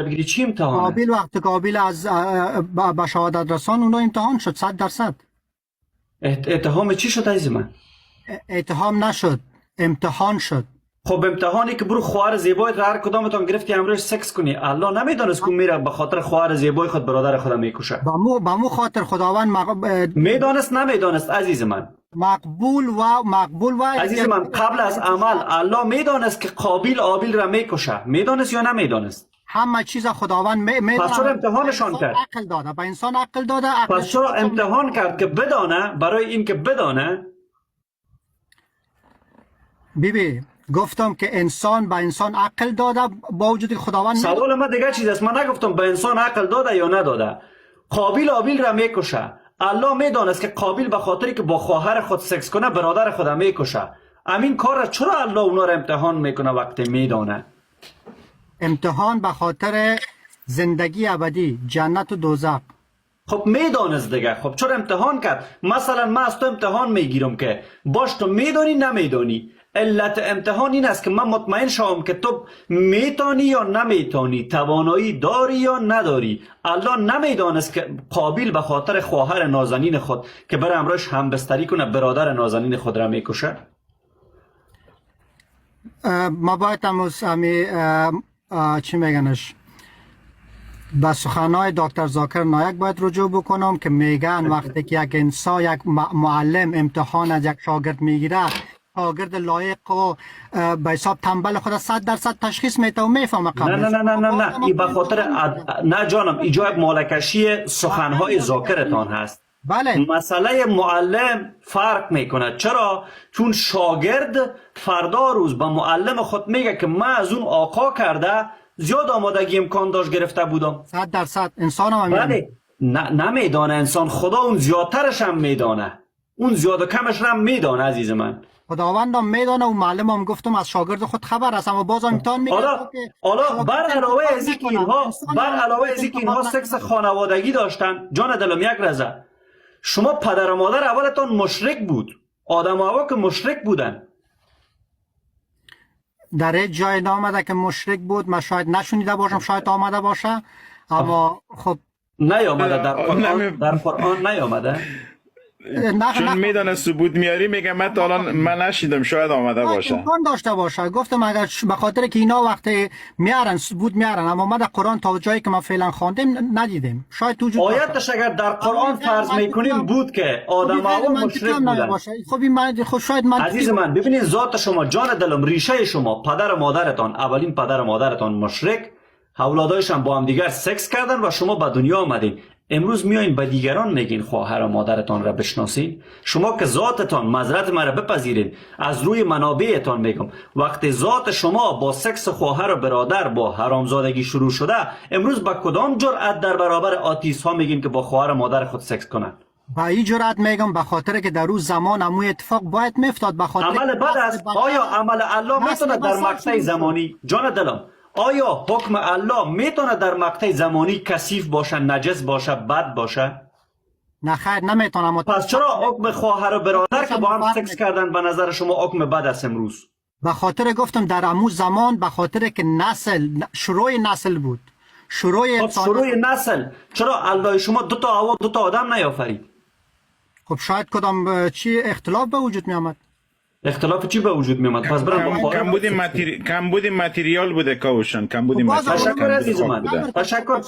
بگیری چی امتحانه؟ قابل وقت قابل از به شهادت رسان اونا امتحان شد 100%. اتهام چی شد عزیز من؟ اتهام نشد، امتحان شد. خب امتحانی که برو خواهر زیبایت را هر کدامتان گرفتی امروز سکس کنی، الله نمیدانست که میره به خاطر خواهر زیبای خود برادر خود میکشه. به مو خاطر خداوند میدانست نمیدانست عزیز من؟ مقبول و عزیز من قبل از عمل الله میدانست که قابیل آبیل را میکشه، میدانست یا نمیدانست؟ همه چیز خداوند پس چرا امتحانشان کرد؟ عقل داده به انسان، عقل داده. پس چرا امتحان کرد که بدانه؟ برای این که بدانه. بیبی گفتم که انسان به انسان عقل داده با وجود خداوند. سوال من دیگه چیز است، من نگفتم به انسان عقل داده یا نداده. قابیل آبیل را میکشه، الله میدانست که قابیل به خاطری که با خواهر خود سکس کنه برادر خود میکشه. امین کار را چرا الله اونا را امتحان میکنه وقتی میدانه؟ امتحان به خاطر زندگی ابدی، جنت و دوزخ. خب میدانست دیگه، خب چرا امتحان کرد؟ مثلا من از تو امتحان میگیرم که باش تو میدانی نمیدانی. علت امتحان این است که من مطمئن شوم که تو میتانی یا نمیتانی، توانایی داری یا نداری. الله نمیدانست که قابیل به خاطر خواهر نازنین خود که بر امرش همبستری کنه برادر نازنین خود را میکشه. ما باید چی میگنش به سخنهای دکتر زاکر نایک باید رجوع بکنم که میگن وقتی که یک انسان، یک معلم امتحان از یک شاگرد میگیره، شاگرد لایق و به حساب تنبل خود 100% تشخیص میده و میفهمه قبل. نه این به خاطر نه جانم، ایجاب مالکشی سخنهای زاکرتان هست. بله. مسئله معلم فرق میکنه. چرا؟ چون شاگرد فردا روز به معلم خود میگه که من از اون آقا کرده زیاد آمادگی امکان داشت گرفته بودم. 100% انسان هم بله. نمیدانه انسان، خدا اون زیادترش هم میدانه، اون زیاد و کمش هم میدانه عزیز من. خداوندم میدانه و معلم هم گفتم از شاگرد خود خبر است، اما باز امتحان میگه. حالا بر علاوه از اینکه اینها سکس خانوادگی داشتن، جان دلم یک رزه، شما پدر و مادر اولتان مشرک بود، آدم و حوا که مشرک بودن. در یک جای نامده که مشرک بود، من شاید نشونیده باشم، شاید آمده باشه، اما خب نیامده در قرآن نیامده. چون میدانه ثبوت میاری میگه من تا الان من نشیدم، شاید آمده باشه. امکان داشته باشه. گفتم اگر به خاطر که اینا وقتی میارن ثبوت میارن، اما ما در قرآن تا جایی که ما فعلا خواندیم ندیدیم. شاید وجود آیتش اگر در قرآن فرض میکنیم بود که آدم ها مشرک بودن. خب این خب شاید من عزیز من ببینید، ذات شما، جان دلم، ریشه شما، پدر و مادرتان، اولین پدر و مادرتان مشرک، اولادایش هم با هم دیگر سکس کردن و شما به دنیا آمدین. امروز میایین به دیگران میگین خواهر و مادرتان را بشناسین. شما که ذاتتان، معذرت مرا بپذیرین، از روی منابعتان میگم، وقتی ذات شما با سکس خواهر و برادر با حرامزادگی شروع شده، امروز با کدام جرأت در برابر آتیست ها میگین که با خواهر و مادر خود سکس کنن؟ با این جرأت میگم به خاطر که در روز زمان اموی اتفاق باید میفتاد. به خاطر عمل بد است. آیا عمل الله میتونه در مقطع زمانی، جان دلم، آیا حکم الله میتونه در مقطع زمانی کثیف باشه، نجس باشه، بد باشه؟ نه خیر نمیتونه. پس چرا حکم خواهر و برادر که با هم سکس کردن به نظر شما حکم بد است امروز؟ به خاطر گفتم در امو زمان، به خاطر که نسل، شروع نسل بود، شروع نسل. چرا الله شما دو تا آدم نیافرید؟ خب شاید کدام چی اختلاف به وجود می آمد. اختلاف چی به وجود می آمد؟ پس کمبود متریال بوده کاوشان، کمبود تشکر عزیز من، تشکر.